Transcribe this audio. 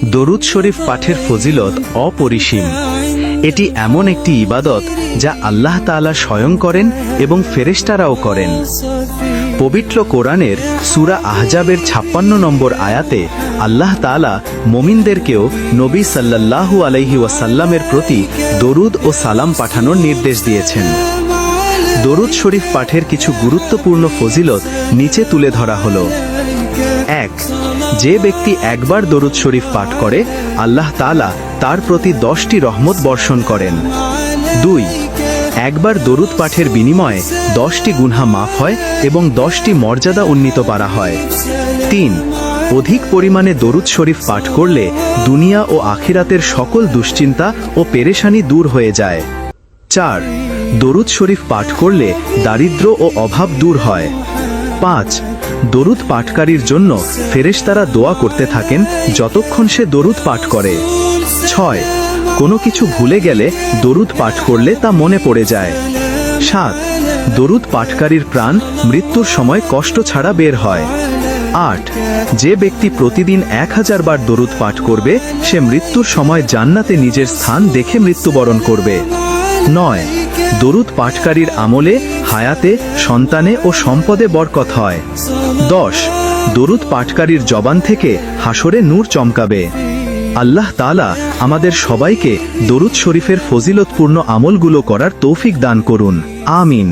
দরুদ শরীফ পাঠের ফজিলত অপরিসীম। এটি এমন একটি ইবাদত যা আল্লাহ তাআলা স্বয়ং করেন এবং ফেরেশতারাও করেন। পবিত্র কোরআনের সূরা আহজাবের 56 নম্বর আয়াতে আল্লাহ তাআলা মুমিনদেরকেও নবী সাল্লাল্লাহু আলাইহি ওয়াসাল্লামের প্রতি দরুদ ও সালাম পাঠানোর নির্দেশ দিয়েছেন। দরুদ শরীফ পাঠের কিছু গুরুত্বপূর্ণ ফজিলত নিচে তুলে ধরা হলো। 1. যে ব্যক্তি একবার দরুদ শরীফ পাঠ করে আল্লাহ তাআলা তার প্রতি 10টি রহমত বর্ষণ করেন। 2. একবার দরুদ পাঠের বিনিময়ে 10টি গুনাহ মাফ হয় এবং 10টি মর্যাদা উন্নীত করা হয়। 3. অধিক পরিমাণে দরুদ শরীফ পাঠ করলে দুনিয়া ও আখিরাতের সকল দুশ্চিন্তা ও পেরেশানি দূর হয়ে যায়। 4. দরুদ শরীফ পাঠ করলে দারিদ্র্য ও অভাব দূর হয়। 5. দরুদ পাঠকারীর জন্য ফেরেশতারা দোয়া করতে থাকেন যতক্ষণ সে দরুদ পাঠ করে। 6. কোনো কিছু ভুলে গেলে দরুদ পাঠ করলে তা মনে পড়ে যায়। 7. দরুদ পাঠকারীর প্রাণ মৃত্যুর সময় কষ্ট ছাড়া বের হয়। 8. যে ব্যক্তি প্রতিদিন 1000 বার দরুদ পাঠ করবে সে মৃত্যুর সময় জান্নাতে নিজের স্থান দেখে মৃত্যুবরণ করবে। 9. দরুদ পাঠকারীর আমলে, হায়াতে, সন্তানে ও সম্পদে বরকত হয়। 10. দরুদ পাঠকারীর জবান থেকে হাসরে নূর চমকাবে। আল্লাহ তাআলা আমাদের সবাইকে দরুদ শরীফের ফজিলতপূর্ণ আমলগুলো করার তৌফিক দান করুন। আমিন।